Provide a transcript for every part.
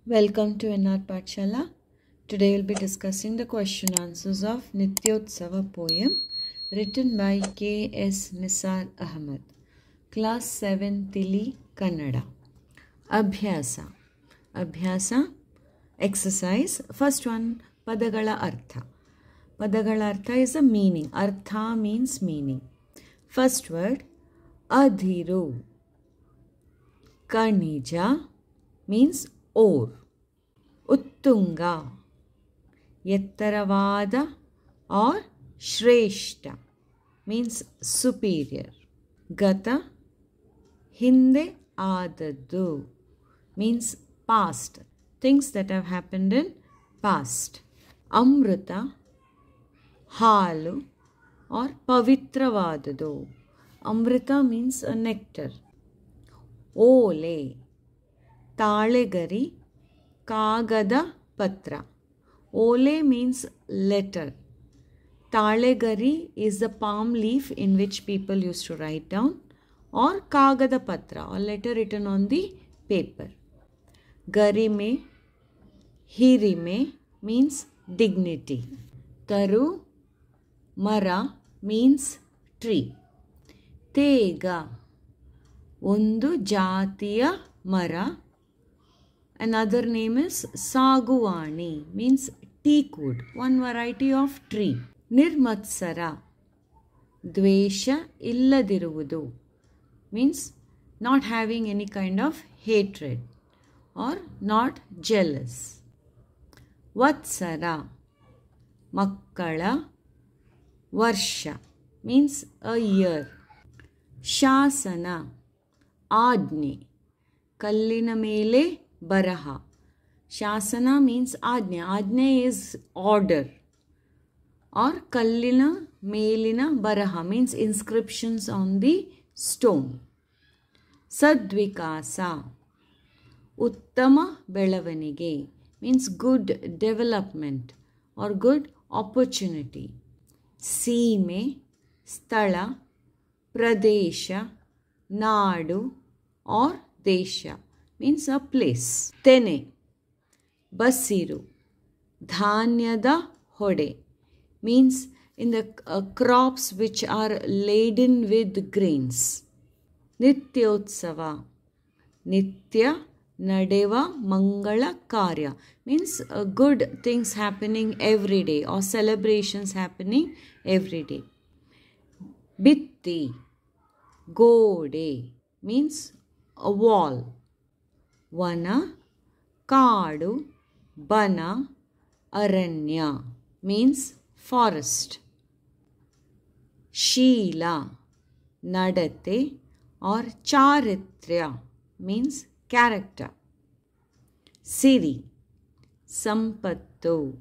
Welcome to NR Pathshala. Today we'll be discussing the question answers of Nityotsava poem written by K.S. Nisar Ahmed. Class 7 Tili Kannada. Abhyasa. Abhyasa, exercise. First one, Padagala Artha. Padagala Artha is a meaning. Artha means meaning. First word, Adhiru. Kanija means ore. Uttunga, Yettaravada or Shreshta means superior. Gata, Hinde Adadu means past, things that have happened in past. Amrita, Halu or Pavitravadadu. Amrita means a nectar. Ole, Talegari, Kagada Patra. Ole means letter. Talegari is the palm leaf in which people used to write down, or Kagada Patra, or letter written on the paper. Garime, Hirime means dignity. Taru, Mara means tree. Tega, Undu Jatiya Mara. Another name is Saguvani, means teak wood, one variety of tree. Nirmatsara, Dvesha illadiruvudu, means not having any kind of hatred or not jealous. Vatsara, Makkala Varsha, means a year. Shasana, Ajne, Kallina mele Baraha. Shasana means Ajna. Ajna is order. Or Kallina Melina Baraha means inscriptions on the stone. Sadvikasa, Uttama Belavanige means good development or good opportunity. Seeme, Sthala, Pradesha, Nadu or Desha means a place. Tene, Basiru, Dhanyada Hode means in the crops which are laden with grains. Nityotsava, Nitya Nadeva Mangala Karya means good things happening every day or celebrations happening every day. Bitti, Gode means a wall. Vana, Kadu, Bana, Aranya means forest. Sheela, Nadate or Charitrya means character. Siri, Sampattu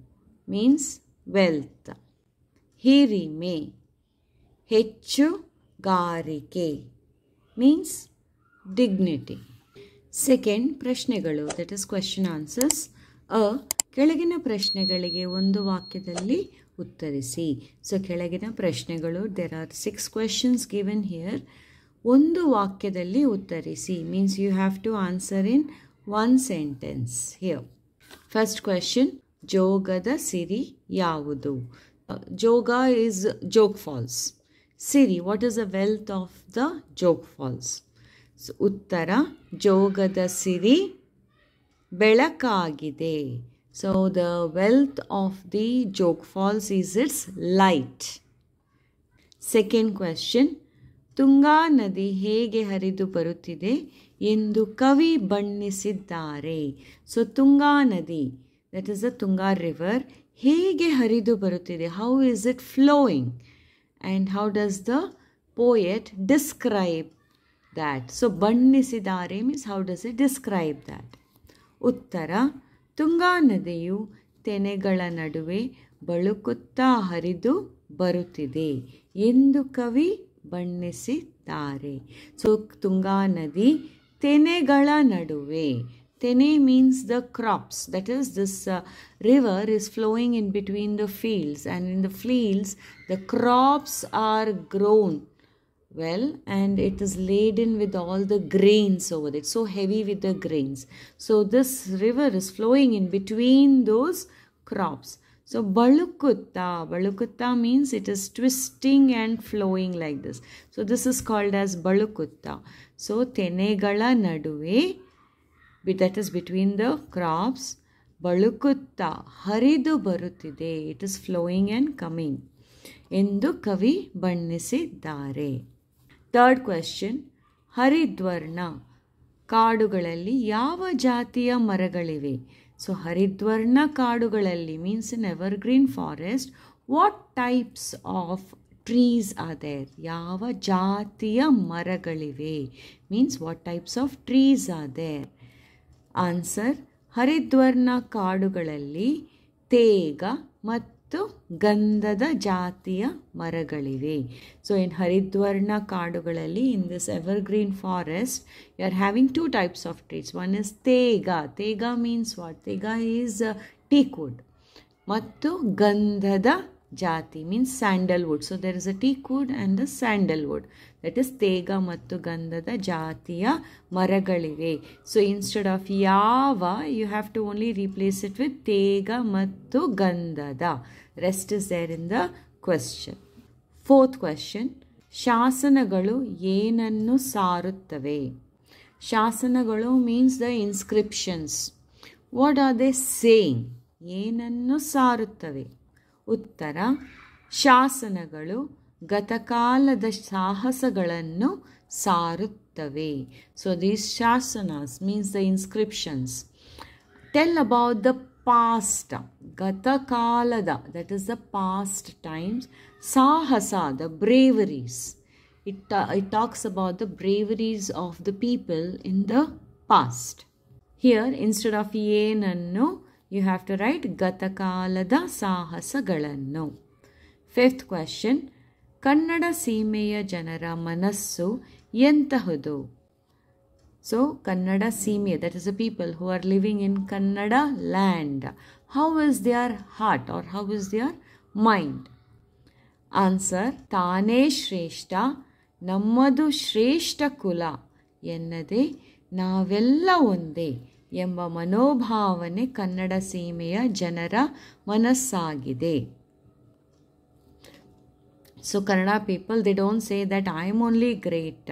means wealth. Hirime, Hechu Garike means dignity. Second, ಪ್ರಶ್ನೆಗಳು, that is question answers. ಕೆಳಗಿನ ಪ್ರಶ್ನೆಗಳಿಗೆ ಒಂದು ವಾಕ್ಯದಲ್ಲಿ ಉತ್ತರಿಸಿ. So ಕೆಳಗಿನ ಪ್ರಶ್ನೆಗಳು, there are 6 questions given here. ಒಂದು ವಾಕ್ಯದಲ್ಲಿ ಉತ್ತರಿಸಿ means you have to answer in one sentence here. First question, ಜೋಗದ ಸಿರಿ ಯಾವುದು? Joga is Jog Falls. Siri, what is the wealth of the Jog Falls? So, ಉತ್ತರ, ಜೋಗದ ಸಿರಿ ಬೆಳಕಾಗಿದೆ. So the wealth of the Jog Falls is its light. Second question, Tunga ನದಿ ಹೇಗೆ ಹರಿದು ಬರುತ್ತಿದೆ ಎಂದು ಕವಿ ಬಣ್ಣಿಸಿದ್ದಾರೆ. So Tunga ನದಿ, that is the Tunga river, ಹೇಗೆ ಹರಿದು ಬರುತ್ತಿದೆ, how is it flowing, and how does the poet describe that? So ಬಣ್ಣಿಸಿದ್ದಾರೆ means how does it describe that? ಉತ್ತರ, ತುಂಗಾ ನದಿಯು ತೆನೆಗಳ ನಡುವೆ ಬಳುಕುತ್ತಾ ಹರಿದು ಬರುತ್ತಿದೆ ಎಂದು ಕವಿ ಬಣ್ಣಿಸಿದ್ದಾರೆ. ಸೊ ತುಂಗಾ ನದಿ ತೆನೆಗಳ ನಡುವೆ, tene means the crops, that is this river is flowing in between the fields, and in the fields the crops are grown well, and it is laden with all the grains over it, so heavy with the grains. So this river is flowing in between those crops. So balukutta means it is twisting and flowing like this. So this is called as balukutta. So tenegala naduve, that is between the crops, balukutta haridu barutide, it is flowing and coming ಎಂದು ಕವಿ ಬಣ್ಣಿಸಿದ್ದಾರೆ. Third question, ಹರಿದ್ವರ್ಣ ಕಾಡುಗಳಲ್ಲಿ ಯಾವ ಜಾತಿಯ ಮರಗಳಿವೆ? So ಹರಿದ್ವರ್ಣ ಕಾಡುಗಳಲ್ಲಿ means in evergreen forest, what types of trees are there? ಯಾವ ಜಾತಿಯ ಮರಗಳಿವೆ means what types of trees are there? Answer, ಹರಿದ್ವರ್ಣ ಕಾಡುಗಳಲ್ಲಿ ತೇಗ ಮತ್ತು ಗಂಧದ ಜಾತಿಯ ಮರಗಳಿವೆ. ಸೊ ಇನ್ ಹರಿದ್ವರ್ಣ ಕಾಡುಗಳಲ್ಲಿ, in this evergreen forest, you are having two types of trees. One is ತೇಗ. ತೇಗ ಮೀನ್ಸ್ ವಾಟ್? ತೇಗ ಈಸ್ ಟೀಕ್ವುಡ್. ಮತ್ತು ಗಂಧದ ಜಾತಿ means sandalwood. So there is a teakwood and the sandalwood, that is ತೇಗ ಮತ್ತು ಗಂಧದ ಜಾತಿಯ ಮರಗಳಿವೆ. ಸೊ ಇನ್ಸ್ಟೆಡ್ ಆಫ್ ಯಾವ, you have to only replace it with ತೇಗ ಮತ್ತು ಗಂಧದ. Rest is there in the question. Fourth question, ಶಾಸನಗಳು ಏನನ್ನು ಸಾರುತ್ತವೆ? ಶಾಸನಗಳು means the inscriptions. What are they saying? ಏನನ್ನು ಸಾರುತ್ತವೆ? ಉತ್ತರ, ಶಾಸನಗಳು ಗತಕಾಲದ ಸಾಹಸಗಳನ್ನು ಸಾರುತ್ತವೆ. ಸೊ ದೀಸ್ ಶಾಸನಾಸ್ means the inscriptions tell about the past. ಗತಕಾಲದ, that is the past times. ಸಾಹಸ, the braveries. It talks about the braveries of the people in the past. Here, instead of ಏನನ್ನು, you have to write ಗತಕಾಲದ ಸಾಹಸಗಳನ್ನು. Fifth question, Kannada ಸೀಮೆಯ ಜನರ ಮನಸ್ಸು ಎಂತಹದು? So Kannada ಸೀಮೆ, that is the people who are living in Kannada land. How is their heart or how is their mind? Answer, ತಾನೇ ಶ್ರೇಷ್ಠ, ನಮ್ಮದು ಶ್ರೇಷ್ಠ ಕುಲ ಎನ್ನದೆ ನಾವೆಲ್ಲ ಒಂದೇ ಎಂಬ ಮನೋಭಾವನೆ ಕನ್ನಡ ಸೀಮೆಯ ಜನರ ಮನಸ್ಸಾಗಿದೆ. So Kannada people, they don't say that I am only great,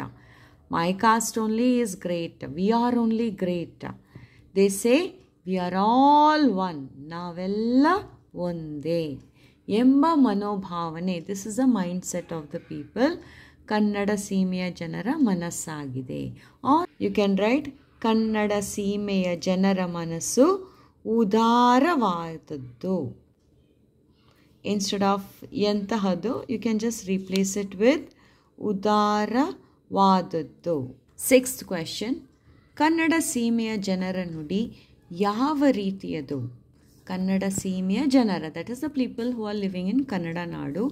my caste only is great, we are only great. They say we are all one, ನಾವೆಲ್ಲ ಒಂದೇ ಎಂಬ ಮನೋಭಾವನೆ. This is the mindset of the people. Kannada ಸೀಮೆಯ ಜನರ ಮನಸ್ಸಾಗಿದೆ. Are you can write Kannada ಸೀಮೆಯ ಜನರ ಮನಸ್ಸು ಉದಾರವಾದದ್ದು. ಇನ್ಸ್ಟೆಡ್ ಆಫ್ ಎಂತಹದು, you can just replace it with ಉದಾರವಾದದ್ದು. ಸಿಕ್ಸ್ತ್ ಕ್ವೆಶ್ಚನ್, ಕನ್ನಡ ಸೀಮೆಯ ಜನರ ನುಡಿ ಯಾವ ರೀತಿಯದು? ಕನ್ನಡ ಸೀಮೆಯ ಜನರ, that is the people who are living in Kannada ನಾಡು.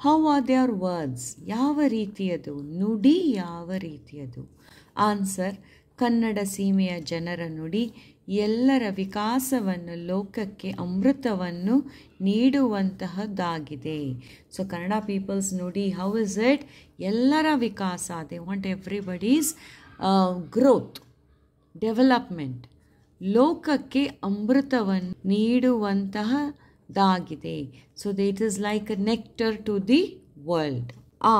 How are their words? ಯಾವ ರೀತಿಯದು? ನುಡಿ ಯಾವ ರೀತಿಯದು? ಆನ್ಸರ್, ಕನ್ನಡ ಸೀಮೆಯ ಜನರ ನುಡಿ ಎಲ್ಲರ ವಿಕಾಸವನ್ನು, ಲೋಕಕ್ಕೆ ಅಮೃತವನ್ನು ನೀಡುವಂತಹದ್ದಾಗಿದೆ. ಸೊ ಕನ್ನಡ ಪೀಪಲ್ಸ್ ನುಡಿ, ಹೌ ಇಸ್ ಇಟ್? ಎಲ್ಲರ ವಿಕಾಸ. They want everybody's growth, development, ಲೋಕಕ್ಕೆ ಅಮೃತವನ್ನು ನೀಡುವಂತಹದ್ದಾಗಿದೆ. So it is like a nectar to the world. ಆ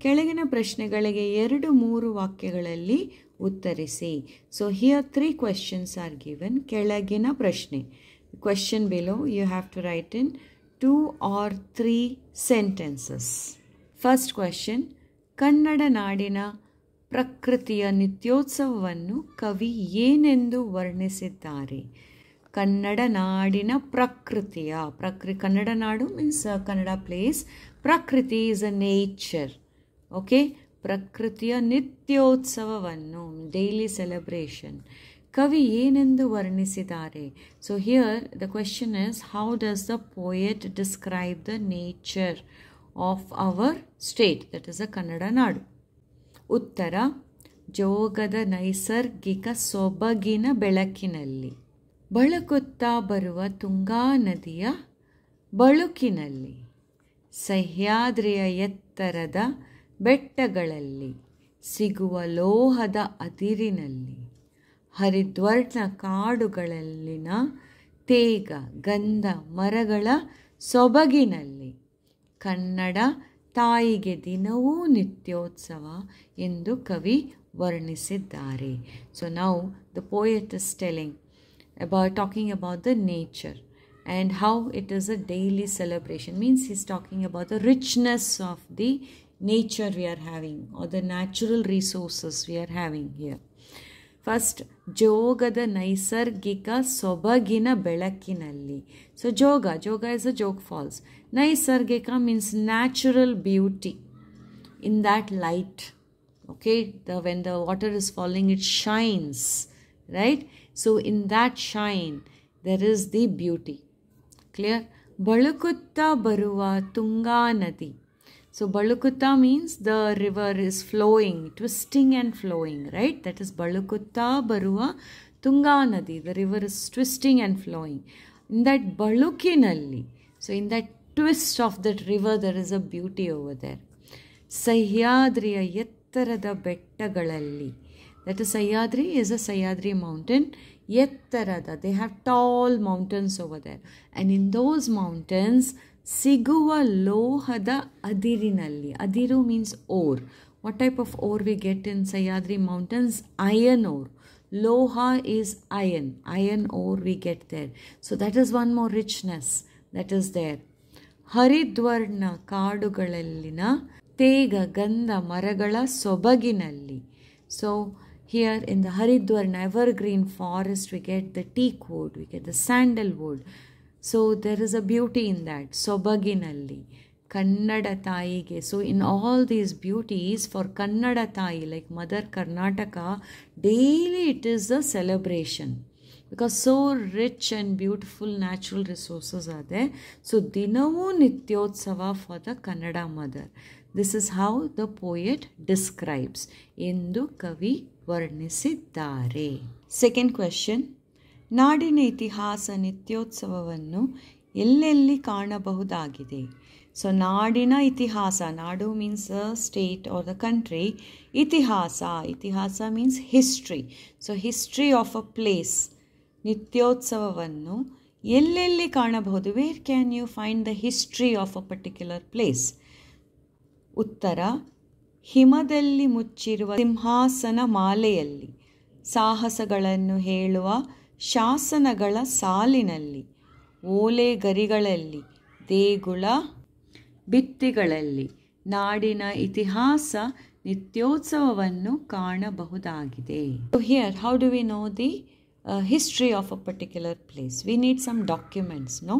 ಕೆಳಗಿನ ಪ್ರಶ್ನೆಗಳಿಗೆ 2-3 ವಾಕ್ಯಗಳಲ್ಲಿ ಉತ್ತರಿಸಿ. So here 3 questions are given. ಕೆಳಗಿನ ಪ್ರಶ್ನೆ, question below you have to write in 2 or 3 sentences. First question, Kannada ನಾಡಿನ ಪ್ರಕೃತಿಯ ನಿತ್ಯೋತ್ಸವವನ್ನು ಕವಿ ಏನೆಂದು ವರ್ಣಿಸಿದ್ದಾರೆ? ಕನ್ನಡ ನಾಡಿನ ಪ್ರಕೃತಿಯ, ಕನ್ನಡ ನಾಡು ಮೀನ್ಸ್ ಕನ್ನಡ ಪ್ಲೇಸ್, ಪ್ರಕೃತಿ ಈಸ್ ಅ ನೇಚರ್. ಓಕೆ, ಪ್ರಕೃತಿಯ ನಿತ್ಯೋತ್ಸವವನ್ನು, ಡೈಲಿ ಸೆಲೆಬ್ರೇಷನ್, ಕವಿ ಏನೆಂದು ವರ್ಣಿಸಿದ್ದಾರೆ? So here the question is, how does the poet describe the nature of our state, that is a Kannada ನಾಡು? ಉತ್ತರ, ಜೋಗದ ನೈಸರ್ಗಿಕ ಸೊಬಗಿನ ಬೆಳಕಿನಲ್ಲಿ, ಬಳಕುತ್ತಾ ಬರುವ ತುಂಗಾ ನದಿಯ ಬಳುಕಿನಲ್ಲಿ, ಸಹ್ಯಾದ್ರಿಯ ಎತ್ತರದ ಬೆಟ್ಟಗಳಲ್ಲಿ ಸಿಗುವ ಲೋಹದ ಅದಿರಿನಲ್ಲಿ, ಹರಿದ್ವರ್ಣ ಕಾಡುಗಳಲ್ಲಿನ ತೇಗ ಗಂಧ ಮರಗಳ ಸೊಬಗಿನಲ್ಲಿ, ಕನ್ನಡ ತಾಯಿಗೆ ದಿನವೂ ನಿತ್ಯೋತ್ಸವ ಎಂದು ಕವಿ ವರ್ಣಿಸಿದ್ದಾರೆ. So now the poet is talking about the nature and how it is a daily celebration. Means he's talking about the richness of the nature we are having, or the natural resources we are having here. First, ಜೋಗದ ನೈಸರ್ಗಿಕ ಸೊಬಗಿನ ಬೆಳಕಿನಲ್ಲಿ. So joga is a joke falls. Naisargika means natural beauty in that light. Okay, when the water is falling, it shines, right? So in that shine there is the beauty. Clear? Balukutta baruva Tunga Nadi. So Balukutta means the river is flowing, twisting and flowing, right? That is Balukutta baruva Tunga Nadi. The river is twisting and flowing. In that Balukinalli, so in that twist of that river, there is a beauty over there. Sahyadriya Yettarada Bettagalali. That is Sahyadri is a Sahyadri mountain. Yettarada, they have tall mountains over there. And in those mountains, Siguva Lohada Adirinalli. Adiru means ore. What type of ore we get in Sahyadri mountains? Iron ore. Loha is iron. Iron ore we get there. So that is one more richness that is there. ಹರಿದ್ವರ್ಣ ಕಾಡುಗಳಲ್ಲಿನ ತೇಗ ಗಂಧ ಮರಗಳ ಸೊಬಗಿನಲ್ಲಿ. So here in the Haridwarna evergreen forest we get the teak wood, we get the sandalwood. So there is a beauty in that. Sobaginalli. Kannada Taige. So in all these beauties for Kannada Tai, like Mother Karnataka, daily it is a celebration. Because so rich and beautiful natural resources are there. So Dinavu Nityotsava for the Kannada mother. This is how the poet describes. Endu Kavi ವರ್ಣಿಸಿದ್ದಾರೆ. Second question, ನಾಡಿನ ಇತಿಹಾಸ ನಿತ್ಯೋತ್ಸವವನ್ನು ಎಲ್ಲೆಲ್ಲಿ ಕಾಣಬಹುದಾಗಿದೆ? So ನಾಡಿನ ಇತಿಹಾಸ, ನಾಡು means a state or the country, ಇತಿಹಾಸ means history. So history of a place, ನಿತ್ಯೋತ್ಸವವನ್ನು ಎಲ್ಲೆಲ್ಲಿ ಕಾಣಬಹುದು? Where can you find the history of a particular place? ಉತ್ತರ, ಹಿಮದಲ್ಲಿ ಮುಚ್ಚಿರುವ ಸಿಂಹಾಸನ ಮಾಲೆಯಲ್ಲಿ, ಸಾಹಸಗಳನ್ನು ಹೇಳುವ ಶಾಸನಗಳ ಸಾಲಿನಲ್ಲಿ, ಓಲೆ ಗರಿಗಳಲ್ಲಿ, ದೇಗುಲ ಭಿತ್ತಿಗಳಲ್ಲಿ ನಾಡಿನ ಇತಿಹಾಸ ನಿತ್ಯೋತ್ಸವವನ್ನು ಕಾಣಬಹುದಾಗಿದೆ. So here, how do we know the history of a particular place? We need some documents, no?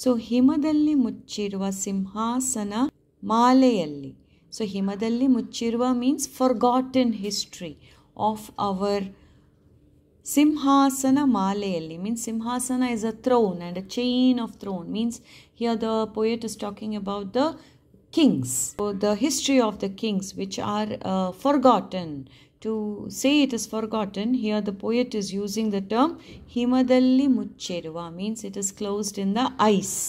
So ಹಿಮದಲ್ಲಿ ಮುಚ್ಚಿರುವ ಸಿಂಹಾಸನ ಮಾಲೆಯಲ್ಲಿ. So ಹಿಮದಲ್ಲಿ ಮುಚ್ಚಿರುವ means forgotten history of our Simhasana Malayali. Means Simhasana is a throne and a chain of throne. Means here the poet is talking about the kings. So the history of the kings which are forgotten. To say it is forgotten, here the poet is using the term Himadalli Mucheruva. Means it is closed in the ice.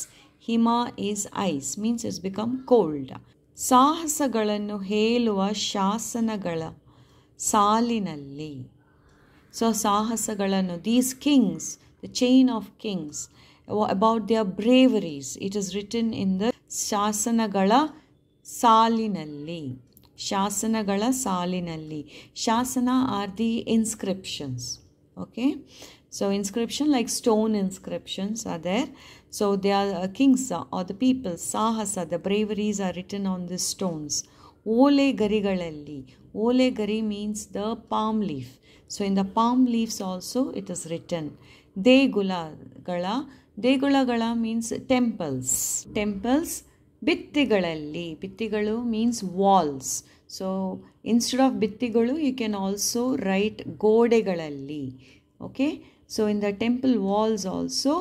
Hima is ice. Means it's become cold. ಸಾಹಸಗಳನ್ನು ಹೇಳುವ ಶಾಸನಗಳ ಸಾಲಿನಲ್ಲಿ. So ಸಾಹಸಗಳನ್ನು, these kings, the chain of kings, about their braveries, it is written in the ಶಾಸನಗಳ ಸಾಲಿನಲ್ಲಿ. ಶಾಸನಗಳ ಸಾಲಿನಲ್ಲಿ. ಶಾಸನ are the inscriptions. Okay, so inscription like stone inscriptions are there. So they are kings or the people, sahasa, the braveries are written on the stones. Ole garigalalli. Ole gari means the palm leaf. So in the palm leaves also it is written. Degulagala. Degulagala means temples. Temples. Bittigalalli. Bittigalu means walls. So instead of bittigalu you can also write godegalalli. Okay. So in the temple walls also,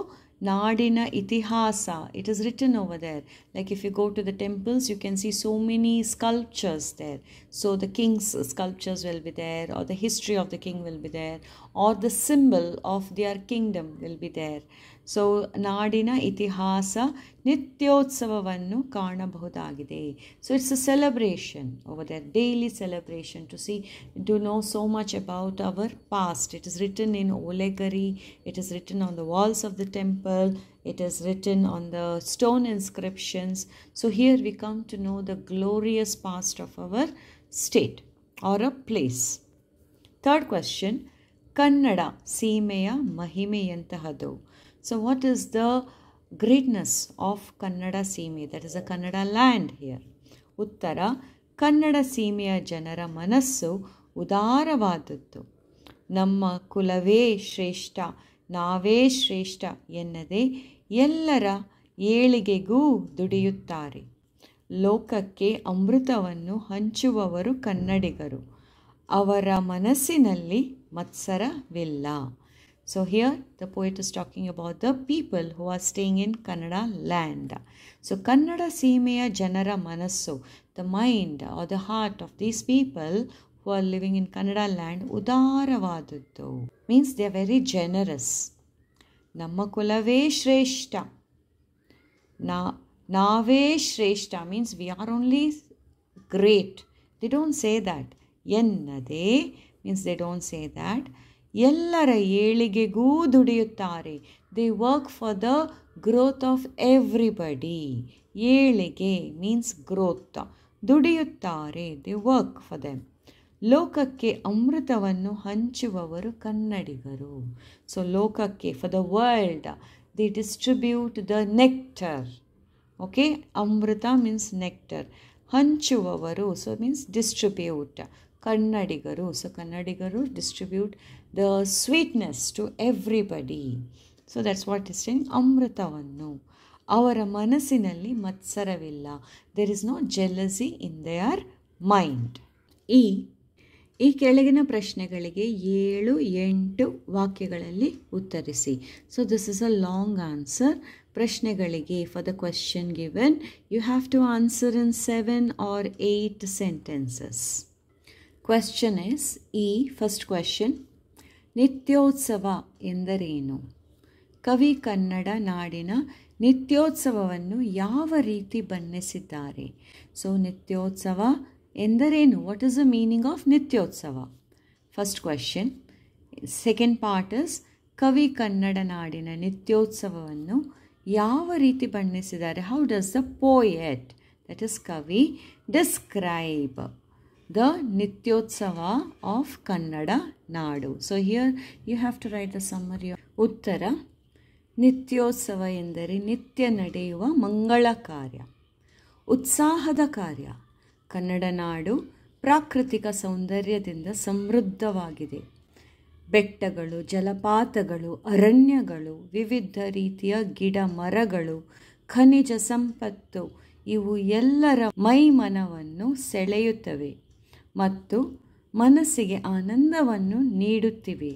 Nadina Itihasa, it is written over there. Like if you go to the temples, you can see so many sculptures there. So the king's sculptures will be there, or the history of the king will be there, or the symbol of their kingdom will be there. So Nadina Itihasa ನಿತ್ಯೋತ್ಸವವನ್ನು ಕಾಣಬಹುದಾಗಿದೆ. So it's a celebration over there, daily celebration to know so much about our past. It is written in Olegari, it is written on the walls of the temple, it is written on the stone inscriptions. So here we come to know the glorious past of our state or a place. Third question, Kannada ಸೀಮೆಯ ಮಹಿಮೆಯಂತಹದು. So what is the greatness of Kannada ಸೀಮೆ? That is a Kannada land here. ಉತ್ತರ, ಕನ್ನಡ ಸೀಮೆಯ ಜನರ ಮನಸ್ಸು ಉದಾರವಾದದ್ದು. ನಮ್ಮ ಕುಲವೇ ಶ್ರೇಷ್ಠ, ನಾವೇ ಶ್ರೇಷ್ಠ ಎನ್ನದೆ ಎಲ್ಲರ ಏಳಿಗೆಗೂ ದುಡಿಯುತ್ತಾರೆ. ಲೋಕಕ್ಕೆ ಅಮೃತವನ್ನು ಹಂಚುವವರು ಕನ್ನಡಿಗರು. ಅವರ ಮನಸ್ಸಿನಲ್ಲಿ ಮತ್ಸರವಿಲ್ಲ. So here the poet is talking about the people who are staying in Kannada land. So Kannada ಸೀಮೆಯ ಜನರ ಮನಸ್ಸು, the mind or the heart of these people who are living in Kannada land, ಉದಾರವಾದದ್ದು. Means they are very generous. ನಮ್ಮ ಕುಲವೇ ಶ್ರೇಷ್ಠ, ನಾವೇ ಶ್ರೇಷ್ಠ means we are only great. They don't say that. ಎನ್ನದೆ means they don't say that. ಎಲ್ಲರ ಏಳಿಗೆಗೂ ದುಡಿಯುತ್ತಾರೆ. They work for the growth of everybody. ಏಳಿಗೆ means growth. ದುಡಿಯುತ್ತಾರೆ, they work for them. ಲೋಕಕ್ಕೆ ಅಮೃತವನ್ನು ಹಂಚುವವರು ಕನ್ನಡಿಗರು. So ಲೋಕಕ್ಕೆ, for the world, they distribute the nectar. Okay, Amrutha means nectar. ಹಂಚುವವರು, so means distribute. ಕನ್ನಡಿಗರು, so ಕನ್ನಡಿಗರು distribute the sweetness to everybody. So that's what is saying, ಅಮೃತವನ್ನು. ಅವರ ಮನಸ್ಸಿನಲ್ಲಿ ಮತ್ಸರವಿಲ್ಲ. There is no jealousy in their mind. ಈ ಕೆಳಗಿನ ಪ್ರಶ್ನೆಗಳಿಗೆ 7-8 ವಾಕ್ಯಗಳಲ್ಲಿ ಉತ್ತರಿಸಿ. So this is a long answer. ಪ್ರಶ್ನೆಗಳಿಗೆ, for the question given, you have to answer in 7 or 8 sentences. Question is, first question, ನಿತ್ಯೋತ್ಸವ ಎಂದರೇನು? ಕವಿ ಕನ್ನಡ ನಾಡಿನ ನಿತ್ಯೋತ್ಸವವನ್ನು ಯಾವ ರೀತಿ ಬಣ್ಣಿಸಿದ್ದಾರೆ? ಸೊ ನಿತ್ಯೋತ್ಸವ ಎಂದರೇನು? What is the meaning of Nityotsava? First question. Second part is, ಕವಿ ಕನ್ನಡ ನಾಡಿನ ನಿತ್ಯೋತ್ಸವವನ್ನು ಯಾವ ರೀತಿ ಬಣ್ಣಿಸಿದ್ದಾರೆ? How does the poet, that is kavi, describe the Nityotsava of Kannada Nadu. So here you have to write the summary. Uttara, ನಿತ್ಯೋತ್ಸವ ಎಂದರೆ ನಿತ್ಯ ನಡೆಯುವ ಮಂಗಳ ಕಾರ್ಯ, ಉತ್ಸಾಹದ ಕಾರ್ಯ. ಕನ್ನಡ ನಾಡು ಪ್ರಾಕೃತಿಕ ಸೌಂದರ್ಯದಿಂದ ಸಮೃದ್ಧವಾಗಿದೆ. ಬೆಟ್ಟಗಳು, ಜಲಪಾತಗಳು, ಅರಣ್ಯಗಳು, ವಿವಿಧ ರೀತಿಯ ಗಿಡ ಮರಗಳು, ಖನಿಜ ಸಂಪತ್ತು ಇವು ಎಲ್ಲರ ಮೈಮನವನ್ನು ಸೆಳೆಯುತ್ತವೆ ಮತ್ತು ಮನಸ್ಸಿಗೆ ಆನಂದವನ್ನು ನೀಡುತ್ತಿವೆ.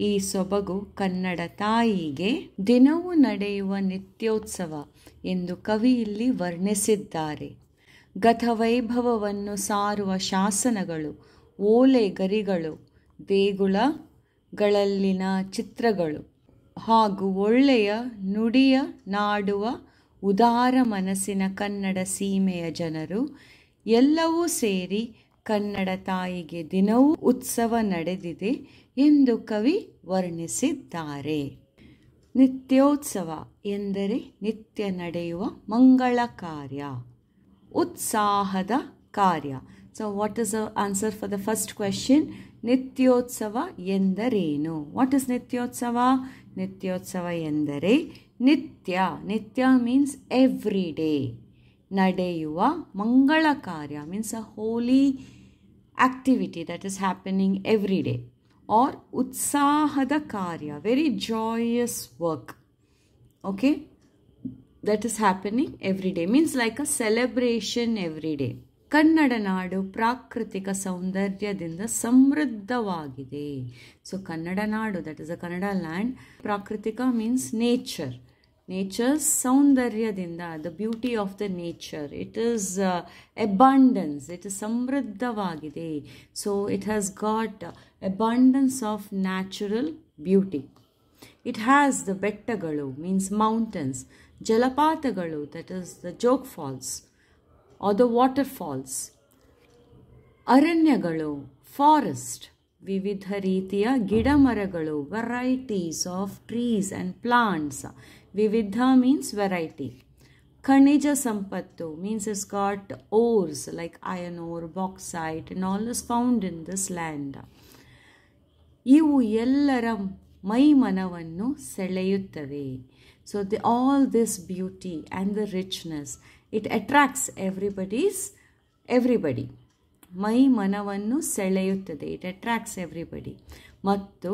ಈ ಸೊಬಗು ಕನ್ನಡ ತಾಯಿಗೆ ದಿನವೂ ನಡೆಯುವ ನಿತ್ಯೋತ್ಸವ ಎಂದು ಕವಿ ಇಲ್ಲಿ ವರ್ಣಿಸಿದ್ದಾರೆ. ಗತವೈಭವವನ್ನು ಸಾರುವ ಶಾಸನಗಳು, ಓಲೆ ಗರಿಗಳು, ದೇಗುಲಗಳಲ್ಲಿನ ಚಿತ್ರಗಳು ಹಾಗೂ ಒಳ್ಳೆಯ ನುಡಿಯ ನಾಡುವ ಉದಾರ ಮನಸ್ಸಿನ ಕನ್ನಡ ಸೀಮೆಯ ಜನರು ಎಲ್ಲವೂ ಸೇರಿ ಕನ್ನಡ ತಾಯಿಗೆ ದಿನವೂ ಉತ್ಸವ ನಡೆದಿದೆ ಎಂದು ಕವಿ ವರ್ಣಿಸಿದ್ದಾರೆ. ನಿತ್ಯೋತ್ಸವ ಎಂದರೆ ನಿತ್ಯ ನಡೆಯುವ ಮಂಗಳ ಕಾರ್ಯ, ಉತ್ಸಾಹದ ಕಾರ್ಯ. So what is the answer for the first question? ನಿತ್ಯೋತ್ಸವ ಎಂದರೇನು? ವಾಟ್ ಇಸ್ ನಿತ್ಯೋತ್ಸವ? ನಿತ್ಯೋತ್ಸವ ಎಂದರೆ ನಿತ್ಯ, ನಿತ್ಯ ಮೀನ್ಸ್ ಎವ್ರಿ ಡೇ, ನಡೆಯುವ ಮಂಗಳ ಕಾರ್ಯ means a holy activity that is happening every day, or utsahada karya, very joyous work, okay, that is happening every day, means like a celebration every day. Kannada ನಾಡು ಪ್ರಾಕೃತಿಕ ಸೌಂದರ್ಯದಿಂದ ಸಮೃದ್ಧವಾಗಿದೆ. So Kannada Nadu, that is a Kannada land. ಪ್ರಾಕೃತಿಕ means nature. Nature's ಸೌಂದರ್ಯದಿಂದ, the beauty of the nature. It is abundance. It is ಸಮೃದ್ಧವಾಗಿದೆ. So it has got abundance of natural beauty. It has the ಬೆಟ್ಟಗಳು means mountains. ಜಲಪಾತಗಳು, that is the joke falls or the waterfalls. ಅರಣ್ಯಗಳು, forest, ವಿವಿಧ ರೀತಿಯ ಗಿಡಮರಗಳು, varieties of trees and plants. ವಿವಿಧ means variety. ಖನಿಜ ಸಂಪತ್ತು means it's got ores like iron ore, bauxite and all is found in this land. ಇವು ಎಲ್ಲರ ಮೈಮನವನ್ನು ಸೆಳೆಯುತ್ತವೆ. So all this beauty and the richness, it attracts everybody. ಮೈ ಮನವನ್ನು ಸೆಳೆಯುತ್ತದೆ, it attracts everybody. ಮತ್ತು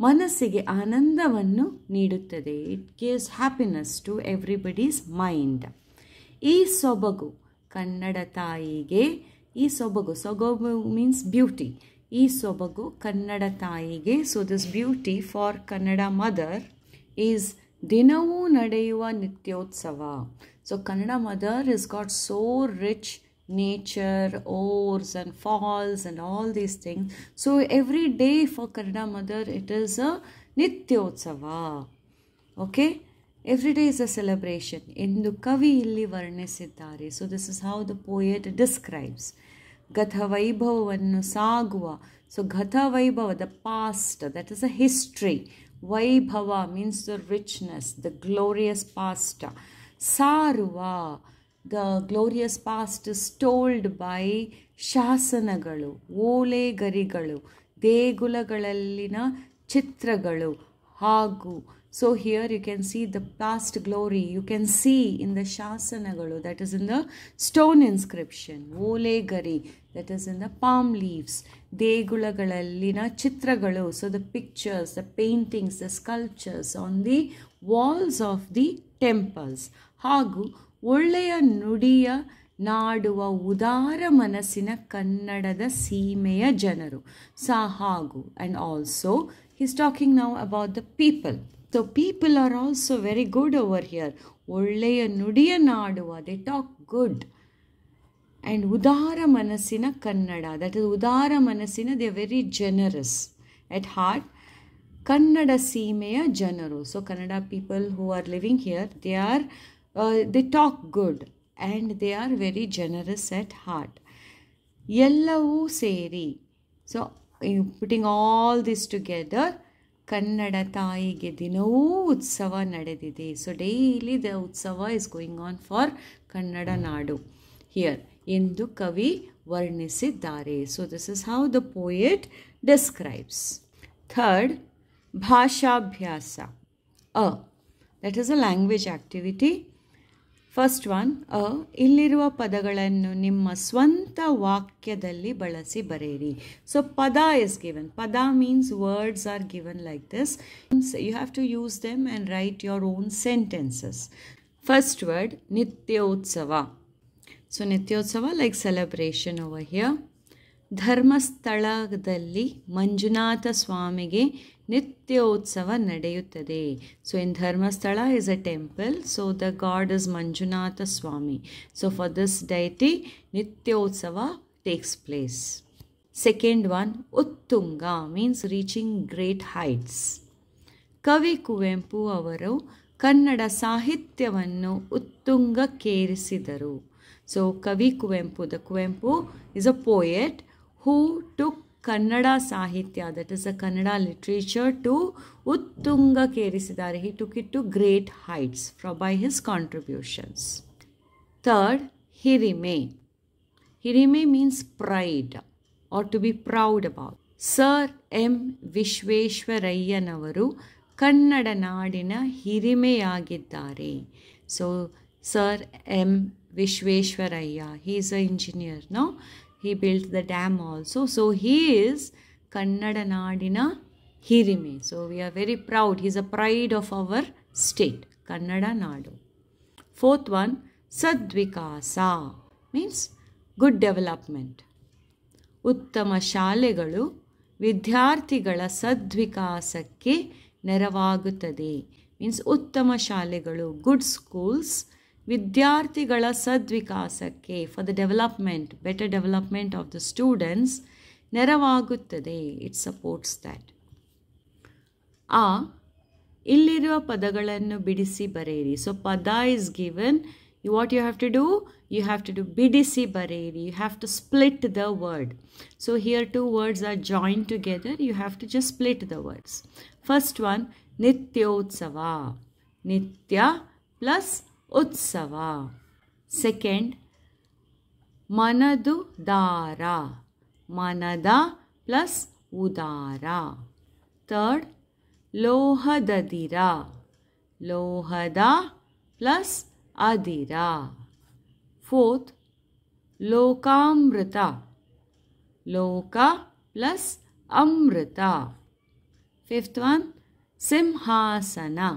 ಮನಸ್ಸಿಗೆ ಆನಂದವನ್ನು ನೀಡುತ್ತದೆ, it gives happiness to everybody's mind. ಈ ಸೊಬಗು ಕನ್ನಡ ತಾಯಿಗೆ, ಈ ಸೊಬಗು ಮೀನ್ಸ್ ಬ್ಯೂಟಿ, ಈ ಸೊಬಗು ಕನ್ನಡ ತಾಯಿಗೆ. So this beauty for Kannada mother is ದಿನವೂ ನಡೆಯುವ ನಿತ್ಯೋತ್ಸವ. So Kannada mother is got so rich nature, ores and falls and all these things. So every day for Kannada mother it is a Nityotsava. Okay? Every day is a celebration. Endu kavi illi varಣಿಸಿದ್ದಾರೆ. So this is how the poet describes. Gatha Vaibhavavannu saguva. So Gatha Vaibhava, the past, that is a history. Vaibhava means the richness, the glorious past. Saruva, the glorious past is told by ಶಾಸನಗಳು, ಓಲೆಗರಿಗಳು, ದೇಗುಲಗಳಲ್ಲಿನ ಚಿತ್ರಗಳು ಹಾಗೂ. So here you can see the past glory, you can see in the ಶಾಸನಗಳು, that is in the stone inscription. ಓಲೆಗರಿ, that is in the palm leaves. ದೇಗುಲಗಳಲ್ಲಿನ ಚಿತ್ರಗಳು, so the pictures, the paintings, the sculptures on the walls of the temples. ಹಾಗೂ ಒಳ್ಳೆಯ ನುಡಿಯ ನಾಡುವ ಉದಾರ ಮನಸ್ಸಿನ ಕನ್ನಡದ ಸೀಮೆಯ ಜನರು ಹಾಗೂ. And also he's talking now about the people. So people are also very good over here. ಒಳ್ಳೆಯ ನುಡಿಯ ನಾಡುವ, they talk good. And ಉದಾರ ಮನಸ್ಸಿನ ಕನ್ನಡ, that is ಉದಾರ ಮನಸ್ಸಿನ, they are very generous at heart. Kannada ಸೀಮೆಯ ಜನರು, so Kannada people who are living here, they talk good and they are very generous at heart. ಎಲ್ಲವೂ ಸೇರಿ, so putting all this together, Kannada ತಾಯಿಗೆ ದಿನವೂ ಉತ್ಸವ ನಡೆದಿದೆ. So daily the ಉತ್ಸವ is going on for Kannada Nadu here ಎಂದು ಕವಿ ವರ್ಣಿಸಿದ್ದಾರೆ. So this is how the poet describes. Third, ಭಾಷಾಭ್ಯಾಸ. That is a language activity. First one, ಇಲ್ಲಿರುವ ಪದಗಳನ್ನು ನಿಮ್ಮ ಸ್ವಂತ ವಾಕ್ಯದಲ್ಲಿ ಬಳಸಿ ಬರೆಯಿರಿ. ಸೊ ಪದ ಇಸ್ ಗಿವನ್. ಪದ means words are given like this. You have to use them and write your own sentences. First word ನಿತ್ಯೋತ್ಸವ. ಸೊ ನಿತ್ಯೋತ್ಸವ ಲೈಕ್ ಸೆಲೆಬ್ರೇಷನ್ ಓವರ್ ಹಿಯರ್. ಧರ್ಮಸ್ಥಳದಲ್ಲಿ ಮಂಜುನಾಥ ಸ್ವಾಮಿಗೆ ನಿತ್ಯೋತ್ಸವ ನಡೆಯುತ್ತದೆ. So in Dharmasthala is a temple, so the god is Manjunatha Swami. So for this deity, Nityotsav takes place. Second one, Uttunga means reaching great heights. ಕವಿ ಕುವೆಂಪು ಅವರು ಕನ್ನಡ ಸಾಹಿತ್ಯವನ್ನು ಉತ್ತುಂಗಕ್ಕೇರಿಸಿದರು. So ಕವಿ Kuvempu, the Kuvempu is a poet who took Kannada Sahitya, that is the Kannada literature, to ಉತ್ತುಂಗಕ್ಕೇರಿಸಿದ್ದಾರೆ. He took it to great heights by his contributions. Third, ಹಿರಿಮೆ. ಹಿರಿಮೆ means pride or to be proud about. Sir M ವಿಶ್ವೇಶ್ವರಯ್ಯನವರು ಕನ್ನಡ ನಾಡಿನ ಹಿರಿಮೆಯಾಗಿದ್ದಾರೆ. So sir M Visvesvaraya, he is an engineer, no? He built the dam also. So he is Kannada Nadina Hirime. So we are very proud. He is a pride of our state, Kannada Nadu. Fourth one, Sadvikasa means good development. ಉತ್ತಮ ಶಾಲೆಗಳು ವಿದ್ಯಾರ್ಥಿಗಳ ಸದ್ವಿಕಾಸಕ್ಕೆ ನೆರವಾಗುತ್ತದೆ. Means ಉತ್ತಮ ಶಾಲೆಗಳು, good schools, ವಿದ್ಯಾರ್ಥಿಗಳ ಸದ್ವಿಕಾಸಕ್ಕೆ, for the development, better development of the students ನೆರವಾಗುತ್ತದೆ. It supports that. ಇಲ್ಲಿರುವ ಪದಗಳನ್ನು ಬಿಡಿಸಿ ಬರೆಯಿರಿ. ಸೊ ಪದ is given. What you have to do? You have to do bidisi bareri. You have to split the word. So here two words are joined together. You have to just split the words. First one, Nityotsava. Nitya plus Utsava. Second, Manadu Dara. Manada plus Udara. Third, Lohadadira. Lohada plus Adira. Fourth, Lokamrita. Loka plus Amrita. Fifth one, Simhasana.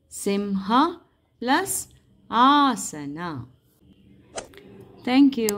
Simha plus Asana. Thank you.